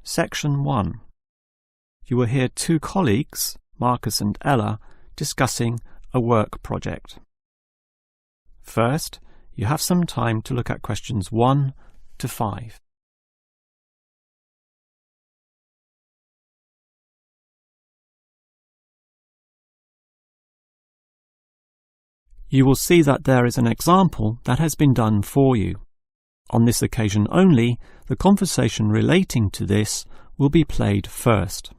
Section 1. You will hear two colleagues, Marcus and Ella, discussing a work project. First, you have some time to look at questions 1 to 5. You will see that there is an example that has been done for you. On this occasion only, the conversation relating to this will be played first.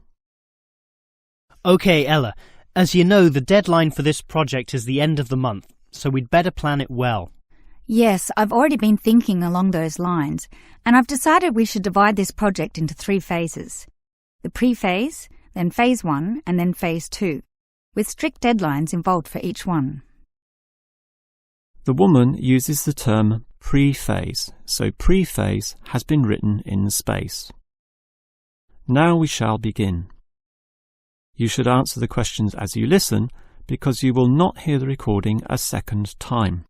Okay, Ella, as you know, the deadline for this project is the end of the month, so we'd better plan it well. Yes, I've already been thinking along those lines, and I've decided we should divide this project into 3 phases. The pre-phase, then phase 1, and then phase 2, with strict deadlines involved for each one. The woman uses the term pre-phase, so pre-phase has been written in space. Now we shall begin. You should answer the questions as you listen, because you will not hear the recording a second time.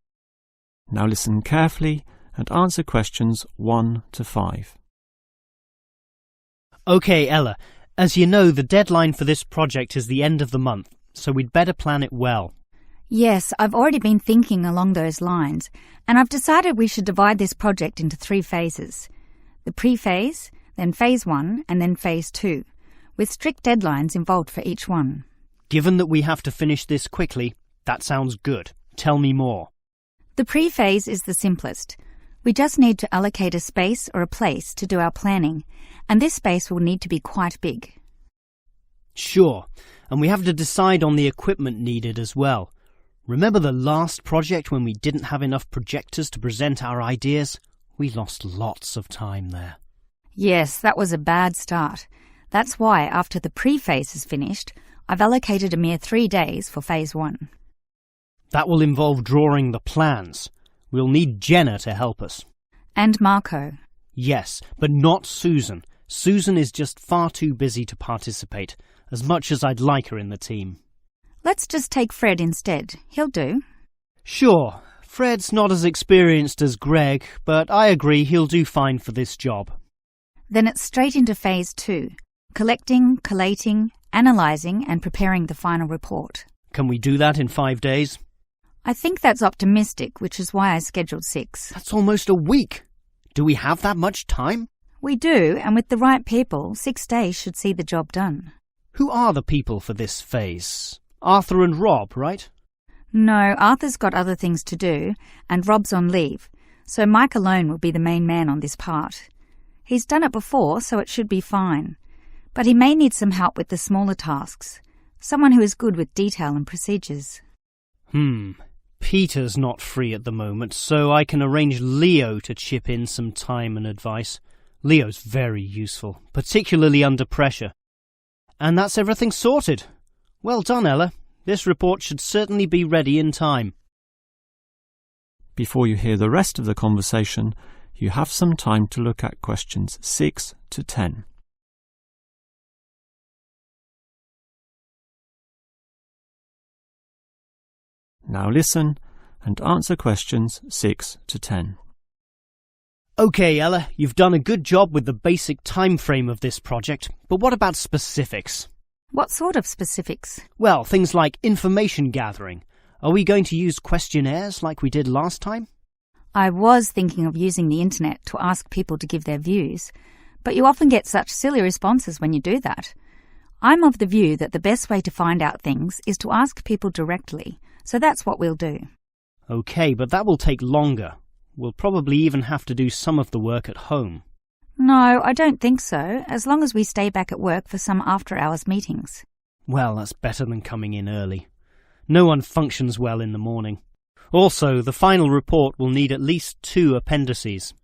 Now listen carefully and answer questions 1 to 5. Okay, Ella, as you know, the deadline for this project is the end of the month, so we'd better plan it well. Yes, I've already been thinking along those lines, and I've decided we should divide this project into 3 phases. The pre-phase, then phase 1, and then phase 2, with strict deadlines involved for each one. Given that we have to finish this quickly, that sounds good. Tell me more. The pre-phase is the simplest. We just need to allocate a space or a place to do our planning, and this space will need to be quite big. Sure, and we have to decide on the equipment needed as well. Remember the last project when we didn't have enough projectors to present our ideas? We lost lots of time there. Yes, that was a bad start. That's why, after the pre-phase is finished, I've allocated a mere 3 days for phase 1. That will involve drawing the plans. We'll need Jenna to help us. And Marco. Yes, but not Susan. Susan is just far too busy to participate, as much as I'd like her in the team. Let's just take Fred instead. He'll do. Sure. Fred's not as experienced as Greg, but I agree he'll do fine for this job. Then it's straight into phase 2. Collecting, collating, analysing and preparing the final report. Can we do that in 5 days? I think that's optimistic, which is why I scheduled 6. That's almost a week. Do we have that much time? We do, and with the right people, 6 days should see the job done. Who are the people for this phase? Arthur and Rob, right? No, Arthur's got other things to do, and Rob's on leave, so Mike alone will be the main man on this part. He's done it before, so it should be fine. But he may need some help with the smaller tasks. Someone who is good with detail and procedures. Peter's not free at the moment, so I can arrange Leo to chip in some time and advice. Leo's very useful, particularly under pressure. And that's everything sorted. Well done, Ella. This report should certainly be ready in time. Before you hear the rest of the conversation, you have some time to look at questions 6 to 10. Now listen and answer questions 6 to 10. Okay, Ella, you've done a good job with the basic time frame of this project, but what about specifics? What sort of specifics? Well, things like information gathering. Are we going to use questionnaires like we did last time? I was thinking of using the internet to ask people to give their views, but you often get such silly responses when you do that. I'm of the view that the best way to find out things is to ask people directly, so that's what we'll do. Okay, but that will take longer. We'll probably even have to do some of the work at home. No, I don't think so, as long as we stay back at work for some after-hours meetings. Well, that's better than coming in early. No one functions well in the morning. Also, the final report will need at least 2 appendices.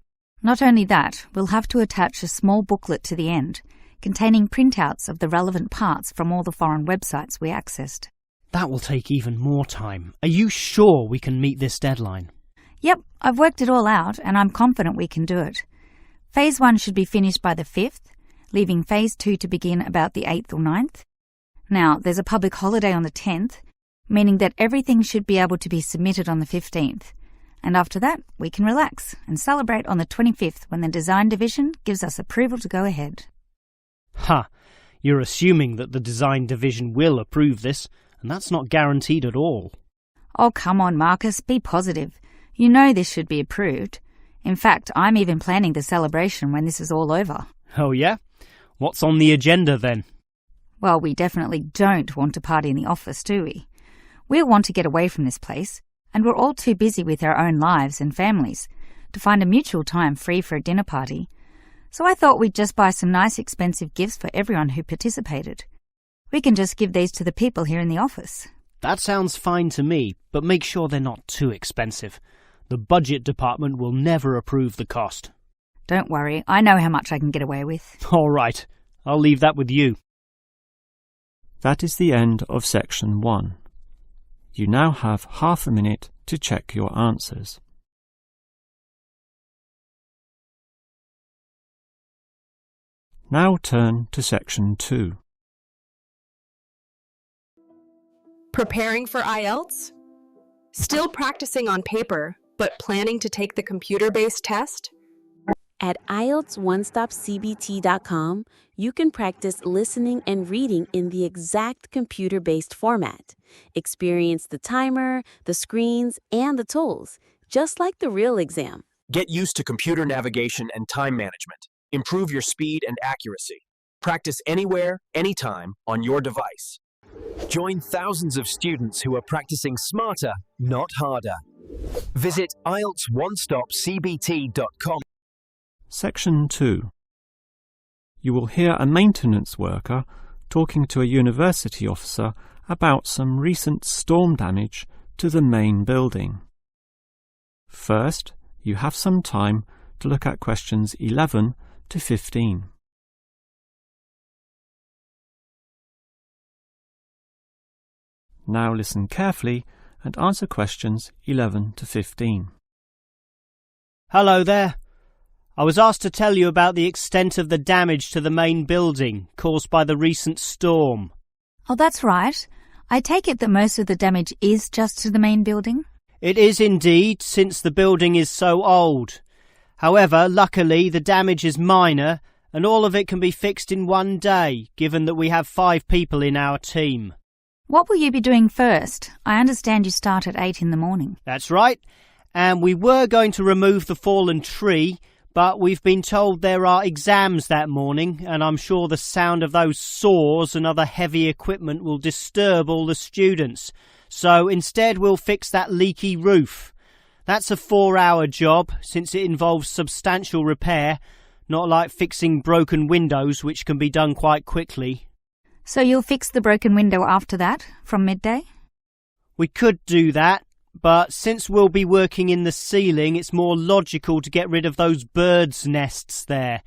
Not only that, we'll have to attach a small booklet to the end, containing printouts of the relevant parts from all the foreign websites we accessed. That will take even more time. Are you sure we can meet this deadline? Yep, I've worked it all out, and I'm confident we can do it. Phase 1 should be finished by the 5th, leaving Phase 2 to begin about the 8th or 9th. Now, there's a public holiday on the 10th, meaning that everything should be able to be submitted on the 15th. And after that, we can relax and celebrate on the 25th when the design division gives us approval to go ahead. Ha! You're assuming that the design division will approve this, and that's not guaranteed at all. Oh, come on, Marcus, be positive. You know this should be approved. In fact, I'm even planning the celebration when this is all over. Oh yeah? What's on the agenda then? Well, we definitely don't want to party in the office, do we? We'll want to get away from this place, and we're all too busy with our own lives and families to find a mutual time free for a dinner party. So I thought we'd just buy some nice expensive gifts for everyone who participated. We can just give these to the people here in the office. That sounds fine to me, but make sure they're not too expensive. The budget department will never approve the cost. Don't worry, I know how much I can get away with. All right, I'll leave that with you. That is the end of section 1. You now have half a minute to check your answers. Now turn to section 2. Preparing for IELTS? Still practicing on paper, but planning to take the computer-based test? At IELTSOneStopCBT.com, you can practice listening and reading in the exact computer-based format. Experience the timer, the screens, and the tools, just like the real exam. Get used to computer navigation and time management. Improve your speed and accuracy. Practice anywhere, anytime, on your device. Join thousands of students who are practicing smarter, not harder. Visit IELTSOneStopCBT.com. Section 2. You will hear a maintenance worker talking to a university officer about some recent storm damage to the main building. First, you have some time to look at questions 11 to 15. Now listen carefully and answer questions 11 to 15. Hello there. I was asked to tell you about the extent of the damage to the main building caused by the recent storm. Oh, that's right. I take it that most of the damage is just to the main building? It is indeed, since the building is so old. However, luckily, the damage is minor, and all of it can be fixed in one day, given that we have 5 people in our team. What will you be doing first? I understand you start at 8 in the morning. That's right, and we were going to remove the fallen tree, but we've been told there are exams that morning, and I'm sure the sound of those saws and other heavy equipment will disturb all the students. So instead we'll fix that leaky roof. That's a 4-hour job, since it involves substantial repair, not like fixing broken windows, which can be done quite quickly. So you'll fix the broken window after that, from midday? We could do that, but since we'll be working in the ceiling, it's more logical to get rid of those birds' nests there.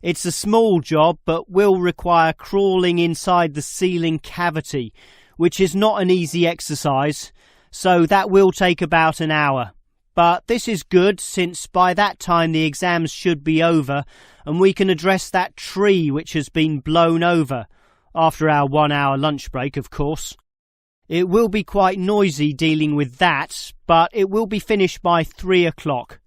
It's a small job, but will require crawling inside the ceiling cavity, which is not an easy exercise, so that will take about an hour. But this is good, since by that time the exams should be over, and we can address that tree which has been blown over, after our 1-hour lunch break, of course. It will be quite noisy dealing with that, but it will be finished by 3 o'clock.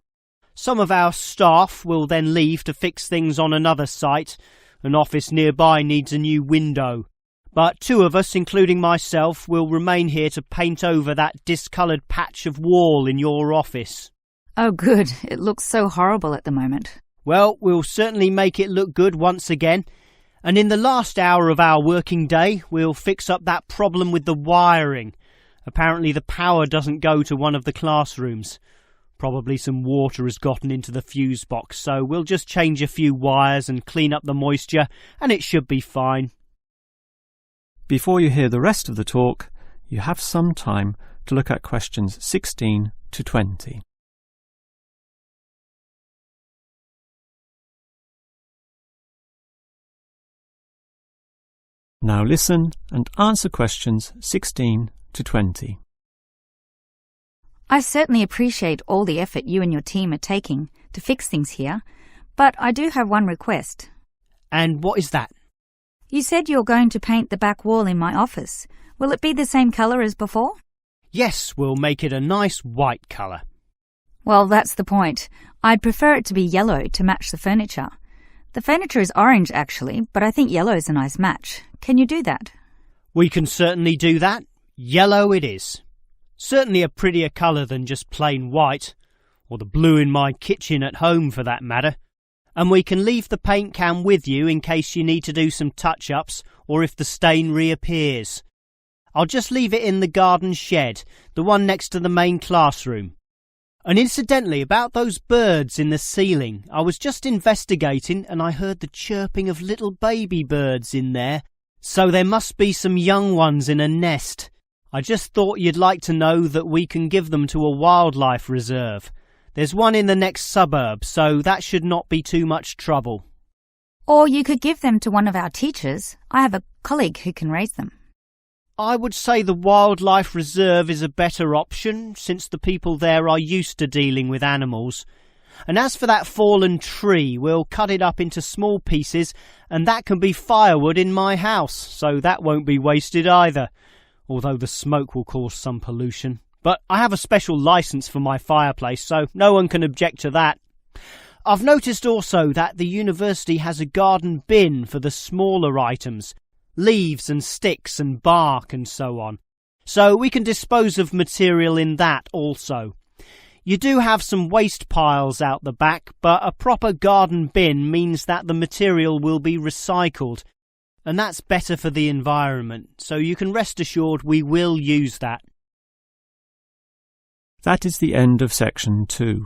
Some of our staff will then leave to fix things on another site. An office nearby needs a new window. But 2 of us, including myself, will remain here to paint over that discoloured patch of wall in your office. Oh, good. It looks so horrible at the moment. Well, we'll certainly make it look good once again. And in the last hour of our working day, we'll fix up that problem with the wiring. Apparently the power doesn't go to one of the classrooms. Probably some water has gotten into the fuse box, so we'll just change a few wires and clean up the moisture, and it should be fine. Before you hear the rest of the talk, you have some time to look at questions 16 to 20. Now listen and answer questions 16 to 20. I certainly appreciate all the effort you and your team are taking to fix things here, but I do have one request. And what is that? You said you're going to paint the back wall in my office. Will it be the same colour as before? Yes, we'll make it a nice white colour. Well, that's the point. I'd prefer it to be yellow to match the furniture. The furniture is orange, actually, but I think yellow is a nice match. Can you do that? We can certainly do that. Yellow it is. Certainly a prettier colour than just plain white, or the blue in my kitchen at home for that matter. And we can leave the paint can with you in case you need to do some touch-ups or if the stain reappears. I'll just leave it in the garden shed, the one next to the main classroom. And incidentally, about those birds in the ceiling, I was just investigating and I heard the chirping of little baby birds in there, so there must be some young ones in a nest. I just thought you'd like to know that we can give them to a wildlife reserve. There's one in the next suburb, so that should not be too much trouble. Or you could give them to one of our teachers. I have a colleague who can raise them. I would say the wildlife reserve is a better option, since the people there are used to dealing with animals. And as for that fallen tree, we'll cut it up into small pieces, and that can be firewood in my house, so that won't be wasted either, although the smoke will cause some pollution. But I have a special licence for my fireplace, so no one can object to that. I've noticed also that the university has a garden bin for the smaller items, leaves and sticks and bark and so on, so we can dispose of material in that also. You do have some waste piles out the back, but a proper garden bin means that the material will be recycled, and that's better for the environment, so you can rest assured we will use that. That is the end of section 2.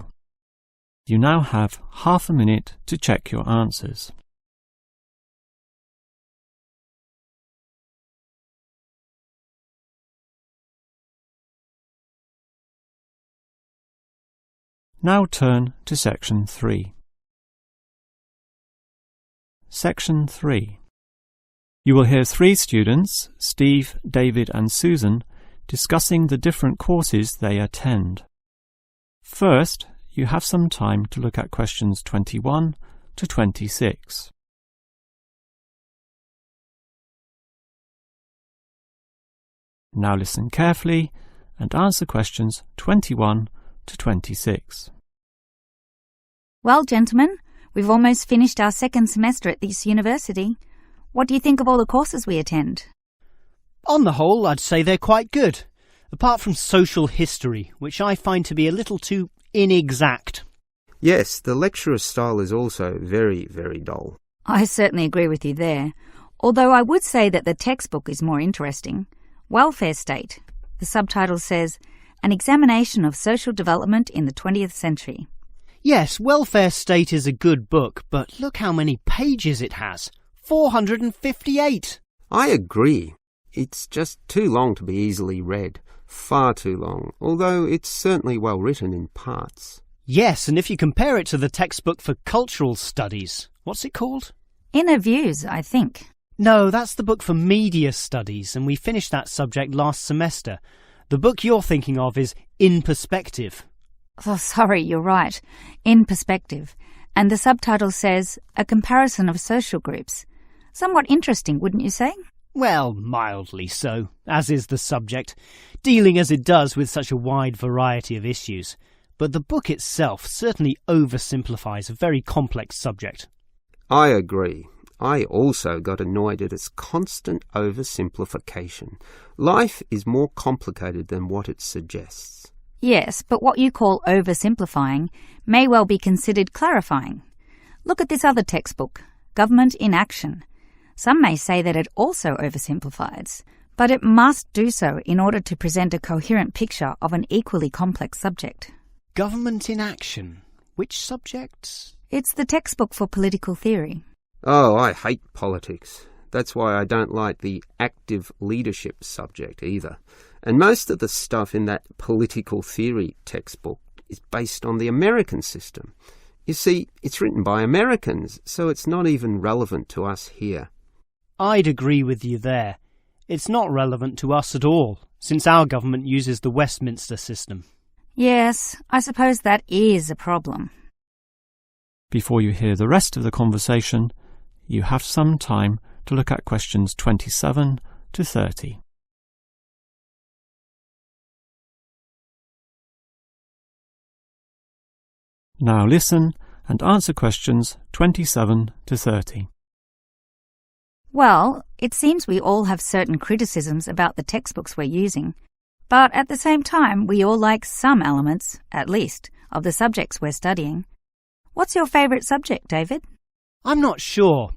You now have half a minute to check your answers. Now turn to section 3. Section 3. You will hear 3 students, Steve, David and Susan, discussing the different courses they attend. First, you have some time to look at questions 21 to 26. Now listen carefully and answer questions 21 to 26. Well, gentlemen, we've almost finished our second semester at this university. What do you think of all the courses we attend? On the whole, I'd say they're quite good, apart from social history, which I find to be a little too inexact. Yes, the lecturer's style is also very, very dull. I certainly agree with you there, although I would say that the textbook is more interesting. Welfare State. The subtitle says, An Examination of Social Development in the 20th Century. Yes, Welfare State is a good book, but look how many pages it has. 458! I agree. It's just too long to be easily read. Far too long, although it's certainly well written in parts. Yes, and if you compare it to the textbook for cultural studies, what's it called? Inner Views, I think. No, that's the book for media studies, and we finished that subject last semester. The book you're thinking of is In Perspective. Oh, sorry, you're right. In Perspective. And the subtitle says, A Comparison of Social Groups. Somewhat interesting, wouldn't you say? Well, mildly so, as is the subject, dealing as it does with such a wide variety of issues. But the book itself certainly oversimplifies a very complex subject. I agree. I also got annoyed at its constant oversimplification. Life is more complicated than what it suggests. Yes, but what you call oversimplifying may well be considered clarifying. Look at this other textbook, Government in Action. Some may say that it also oversimplifies, but it must do so in order to present a coherent picture of an equally complex subject. Government in Action? Which subject? It's the textbook for political theory. Oh, I hate politics. That's why I don't like the active leadership subject either. And most of the stuff in that political theory textbook is based on the American system. You see, it's written by Americans, so it's not even relevant to us here. I'd agree with you there. It's not relevant to us at all, since our government uses the Westminster system. Yes, I suppose that is a problem. Before you hear the rest of the conversation, you have some time to look at questions 27 to 30. Now listen and answer questions 27 to 30. Well, it seems we all have certain criticisms about the textbooks we're using, but at the same time we all like some elements, at least, of the subjects we're studying. What's your favourite subject, David? I'm not sure.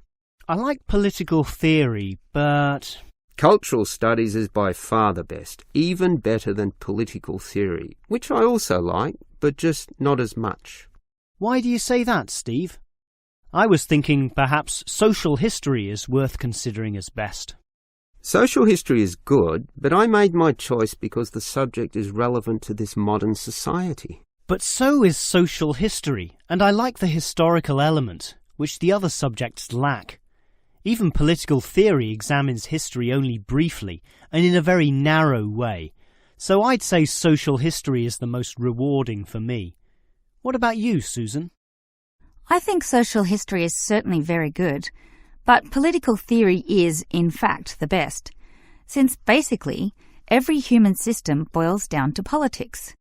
I like political theory, but... Cultural studies is by far the best, even better than political theory, which I also like, but just not as much. Why do you say that, Steve? I was thinking perhaps social history is worth considering as best. Social history is good, but I made my choice because the subject is relevant to this modern society. But so is social history, and I like the historical element, which the other subjects lack. Even political theory examines history only briefly and in a very narrow way, so I'd say social history is the most rewarding for me. What about you, Susan? I think social history is certainly very good, but political theory is, in fact, the best, since basically every human system boils down to politics.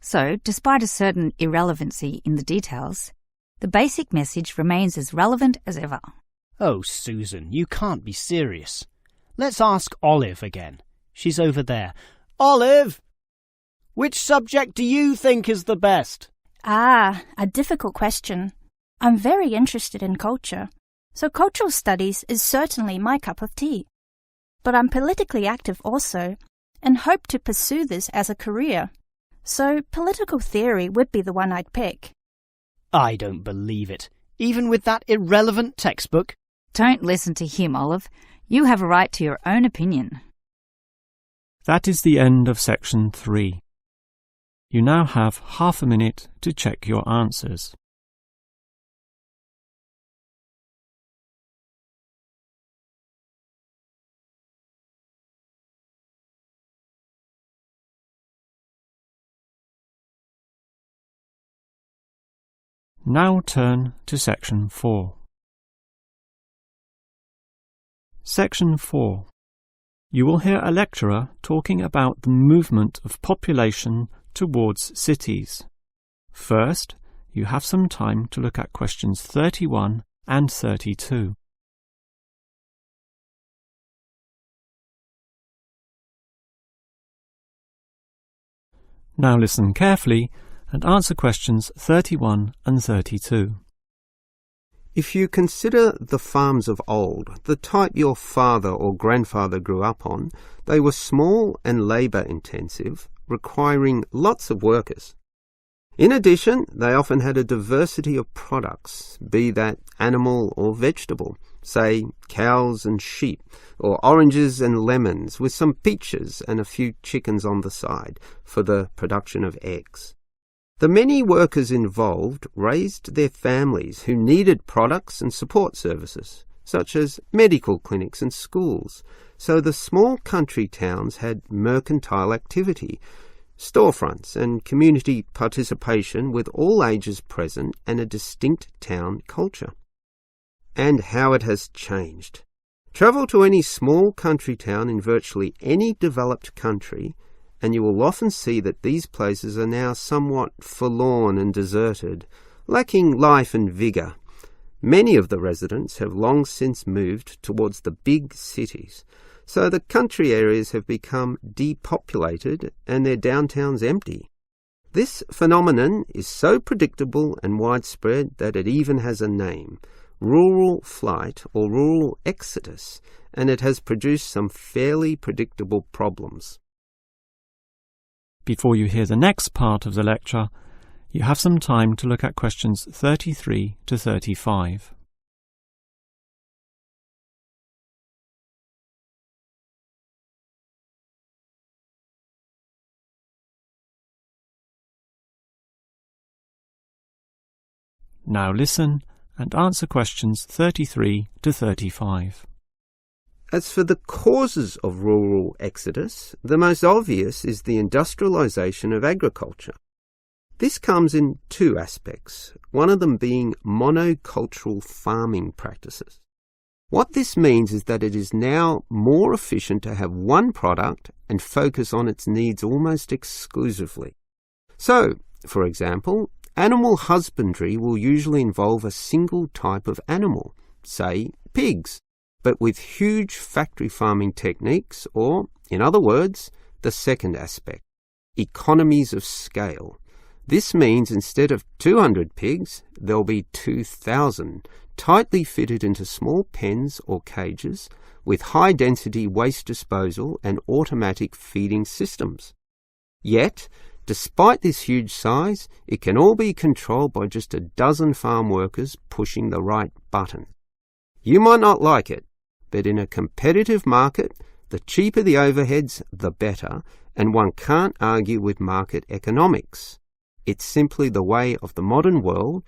So, despite a certain irrelevancy in the details, the basic message remains as relevant as ever. Oh, Susan, you can't be serious. Let's ask Olive again. She's over there. Olive! Which subject do you think is the best? Ah, a difficult question. I'm very interested in culture, so cultural studies is certainly my cup of tea. But I'm politically active also, and hope to pursue this as a career. So political theory would be the one I'd pick. I don't believe it. Even with that irrelevant textbook? Don't listen to him, Olive. You have a right to your own opinion. That is the end of section 3. You now have half a minute to check your answers. Now turn to section 4. Section 4. You will hear a lecturer talking about the movement of population towards cities. First, you have some time to look at questions 31 and 32. Now listen carefully and answer questions 31 and 32. If you consider the farms of old, the type your father or grandfather grew up on, they were small and labour-intensive, requiring lots of workers. In addition, they often had a diversity of products, be that animal or vegetable, say cows and sheep, or oranges and lemons, with some peaches and a few chickens on the side for the production of eggs. The many workers involved raised their families who needed products and support services, such as medical clinics and schools, so the small country towns had mercantile activity, storefronts and community participation with all ages present and a distinct town culture. And how it has changed. Travel to any small country town in virtually any developed country, and you will often see that these places are now somewhat forlorn and deserted, lacking life and vigour. Many of the residents have long since moved towards the big cities, so the country areas have become depopulated and their downtowns empty. This phenomenon is so predictable and widespread that it even has a name, rural flight or rural exodus, and it has produced some fairly predictable problems. Before you hear the next part of the lecture, you have some time to look at questions 33 to 35. Now listen and answer questions 33 to 35. As for the causes of rural exodus, the most obvious is the industrialization of agriculture. This comes in two aspects, one of them being monocultural farming practices. What this means is that it is now more efficient to have one product and focus on its needs almost exclusively. So, for example, Animal husbandry will usually involve a single type of animal, say pigs, but with huge factory farming techniques, or, in other words, the second aspect, economies of scale. This means instead of 200 pigs, there'll be 2,000, tightly fitted into small pens or cages with high-density waste disposal and automatic feeding systems. Yet, despite this huge size, it can all be controlled by just a dozen farm workers pushing the right button. You might not like it, but in a competitive market, the cheaper the overheads, the better, and one can't argue with market economics. It's simply the way of the modern world,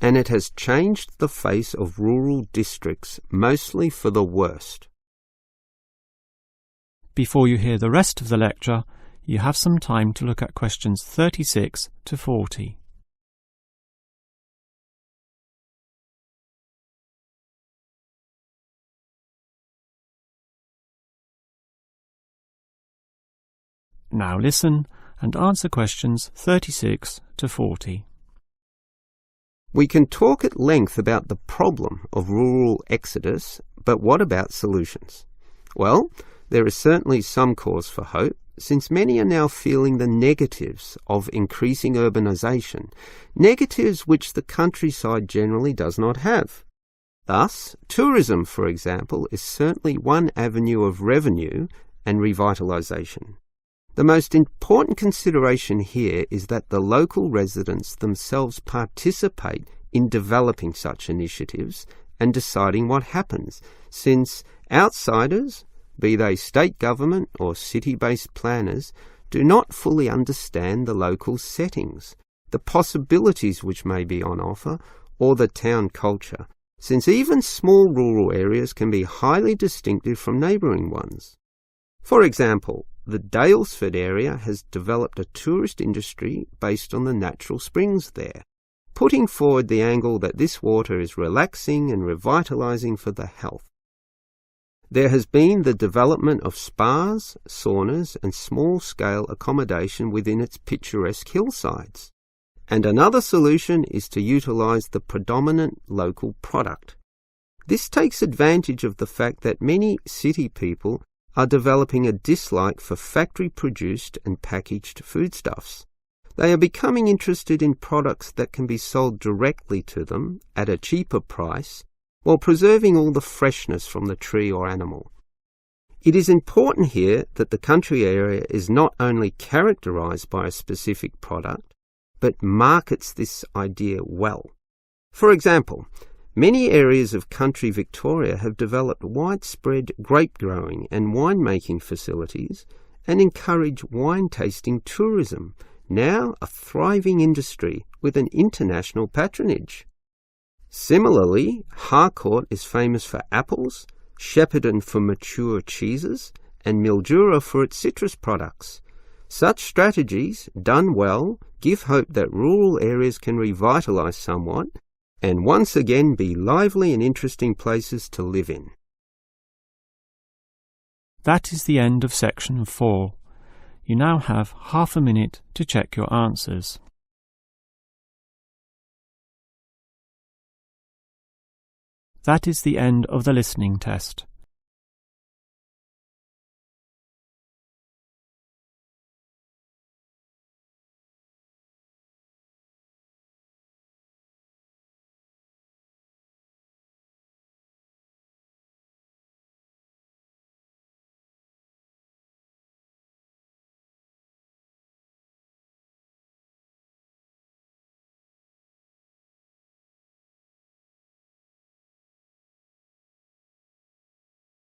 and it has changed the face of rural districts, mostly for the worst. Before you hear the rest of the lecture, you have some time to look at questions 36 to 40. Now listen and answer questions 36 to 40. We can talk at length about the problem of rural exodus, but what about solutions? Well, there is certainly some cause for hope, since many are now feeling the negatives of increasing urbanisation, negatives which the countryside generally does not have. Thus, tourism, for example, is certainly one avenue of revenue and revitalisation. The most important consideration here is that the local residents themselves participate in developing such initiatives and deciding what happens, since outsiders, be they state government or city-based planners, do not fully understand the local settings, the possibilities which may be on offer, or the town culture, since even small rural areas can be highly distinctive from neighbouring ones. For example, the Daylesford area has developed a tourist industry based on the natural springs there, putting forward the angle that this water is relaxing and revitalising for the health. There has been the development of spas, saunas and small-scale accommodation within its picturesque hillsides. And another solution is to utilise the predominant local product. This takes advantage of the fact that many city people are developing a dislike for factory-produced and packaged foodstuffs. They are becoming interested in products that can be sold directly to them at a cheaper price, while preserving all the freshness from the tree or animal. It is important here that the country area is not only characterised by a specific product, but markets this idea well. For example, many areas of country Victoria have developed widespread grape growing and winemaking facilities and encourage wine tasting tourism, now a thriving industry with an international patronage. Similarly, Harcourt is famous for apples, Shepparton for mature cheeses, and Mildura for its citrus products. Such strategies, done well, give hope that rural areas can revitalise somewhat and once again be lively and interesting places to live in. That is the end of section 4. You now have half a minute to check your answers. That is the end of the listening test.